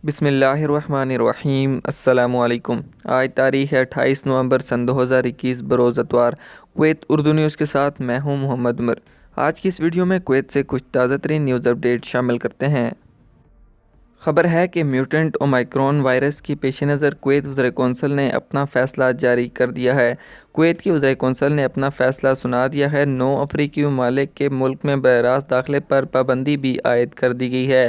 بسم اللہ الرحمن الرحیم۔ السلام علیکم۔ آج تاریخ ہے 28 نومبر سن 2021 بروز اتوار۔ کویت اردو نیوز کے ساتھ میں ہوں محمد عمر۔ آج کی اس ویڈیو میں کویت سے کچھ تازہ ترین نیوز اپڈیٹ شامل کرتے ہیں۔ خبر ہے کہ میوٹنٹ اومیکرون وائرس کی پیش نظر کویت وزیر کونسل نے اپنا فیصلہ جاری کر دیا ہے۔ کویت کی وزیر کونسل نے اپنا فیصلہ سنا دیا ہے۔ 9 افریقی ممالک کے ملک میں براہ راست داخلے پر پابندی بھی عائد کر دی گئی ہے۔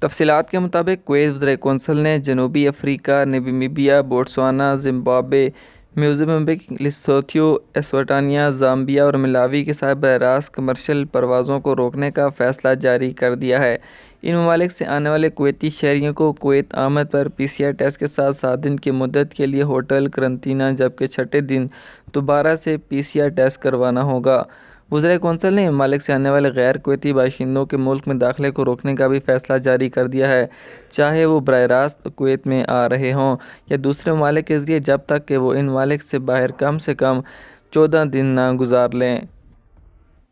تفصیلات کے مطابق کویت وزیر کونسل نے جنوبی افریقہ، Namibia, بوٹسوانا، Zimbabwe, Mozambique, Lesotho, اسواٹینی، Zambia اور ملاوی کے ساتھ براہ راست کمرشل پروازوں کو روکنے کا فیصلہ جاری کر دیا ہے۔ ان ممالک سے آنے والے کویتی شہریوں کو کویت آمد پر PCR ٹیسٹ کے ساتھ 7 دن کی مدت کے لیے ہوٹل قرنطینہ، جبکہ چھٹے دن دوبارہ سے PCR ٹیسٹ کروانا ہوگا۔ وزیر کونسل نے ممالک سے آنے والے غیر کویتی باشندوں کے ملک میں داخلے کو روکنے کا بھی فیصلہ جاری کر دیا ہے، چاہے وہ براہ راست کویت میں آ رہے ہوں یا دوسرے ممالک کے ذریعے، جب تک کہ وہ ان ممالک سے باہر کم سے کم 14 دن نہ گزار لیں۔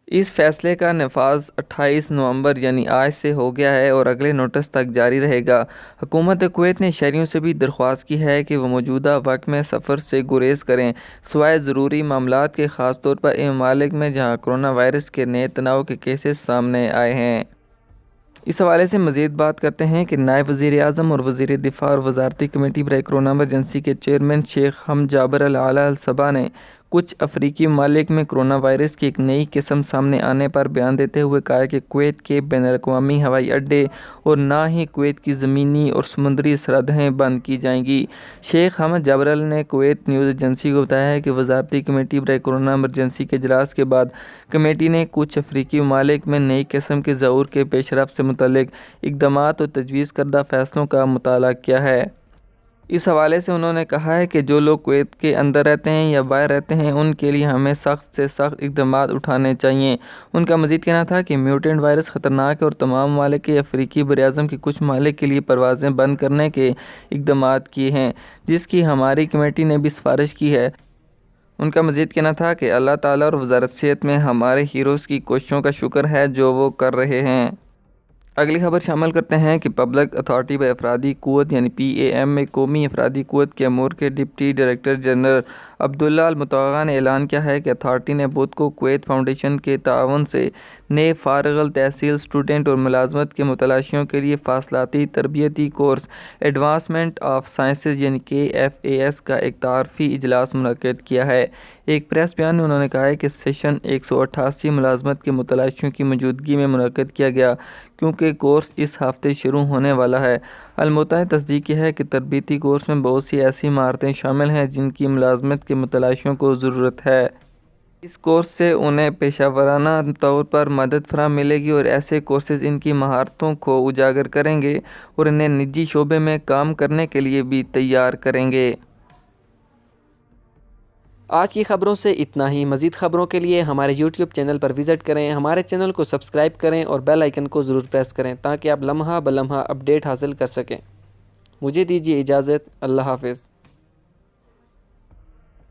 اس فیصلے کا نفاذ 28 نومبر یعنی آج سے ہو گیا ہے اور اگلے نوٹس تک جاری رہے گا۔ حکومت کویت نے شہریوں سے بھی درخواست کی ہے کہ وہ موجودہ وقت میں سفر سے گریز کریں، سوائے ضروری معاملات کے، خاص طور پر ان ممالک میں جہاں کرونا وائرس کے نئے تناؤ کے کیسز سامنے آئے ہیں۔ اس حوالے سے مزید بات کرتے ہیں کہ نائب وزیر اعظم اور وزیر دفاع اور وزارتی کمیٹی برائے کورونا ایمرجنسی کے چیئرمین شیخ حمد جابر العالی الصباح نے کچھ افریقی ممالک میں کرونا وائرس کی ایک نئی قسم سامنے آنے پر بیان دیتے ہوئے کہا کہ کویت کے بین الاقوامی ہوائی اڈے اور نہ ہی کویت کی زمینی اور سمندری سرحدیں بند کی جائیں گی۔ شیخ حمد جابر نے کویت نیوز ایجنسی کو بتایا ہے کہ وزارتی کمیٹی برائے کورونا ایمرجنسی کے اجلاس کے بعد کمیٹی نے کچھ افریقی ممالک میں نئی قسم کے ظہور کے پیش رفت سے متعلق اقدامات اور تجویز کردہ فیصلوں کا مطالعہ کیا ہے۔ اس حوالے سے انہوں نے کہا ہے کہ جو لوگ کویت کے اندر رہتے ہیں یا باہر رہتے ہیں، ان کے لیے ہمیں سخت سے سخت اقدامات اٹھانے چاہیے۔ ان کا مزید کہنا تھا کہ میوٹنٹ وائرس خطرناک ہے اور تمام ممالک کے افریقی براعظم کے کچھ ممالک کے لیے پروازیں بند کرنے کے اقدامات کیے ہیں، جس کی ہماری کمیٹی نے بھی سفارش کی ہے۔ ان کا مزید کہنا تھا کہ اللہ تعالیٰ اور وزارت صحت میں ہمارے ہیروز کی کوششوں کا شکر ہے جو وہ کر رہے ہیں۔ اگلی خبر شامل کرتے ہیں کہ پبلک اتھارٹی بائی افرادی قوت یعنی PAM میں قومی افرادی قوت کے امور کے ڈپٹی ڈائریکٹر جنرل عبداللہ المطوع نے اعلان کیا ہے کہ اتھارٹی نے بدھ کو کویت فاؤنڈیشن کے تعاون سے نئے فارغ التحصیل اسٹوڈنٹ اور ملازمت کے متلاشیوں کے لیے فاصلاتی تربیتی کورس ایڈوانسمنٹ آف سائنسز یعنی KFAS کا ایک تعارفی اجلاس منعقد کیا ہے۔ ایک پریس بیان میں انہوں نے کہا ہے کہ سیشن 188 ملازمت کے متلاشیوں کی موجودگی میں منعقد کیا گیا، کیونکہ کورس اس ہفتے شروع ہونے والا ہے۔ المطوع نے تصدیق کی ہے کہ تربیتی کورس میں بہت سی ایسی مہارتیں شامل ہیں جن کی ملازمت کے متلاشیوں کو ضرورت ہے۔ اس کورس سے انہیں پیشہ ورانہ طور پر مدد فراہم ملے گی اور ایسے کورسز ان کی مہارتوں کو اجاگر کریں گے اور انہیں نجی شعبے میں کام کرنے کے لیے بھی تیار کریں گے۔ آج کی خبروں سے اتنا ہی۔ مزید خبروں کے لیے ہمارے YouTube چینل پر وزٹ کریں، ہمارے چینل کو سبسکرائب کریں اور بیل آئیکن کو ضرور پریس کریں تاکہ آپ لمحہ بلمحہ اپڈیٹ حاصل کر سکیں۔ مجھے دیجیے اجازت۔ اللہ حافظ۔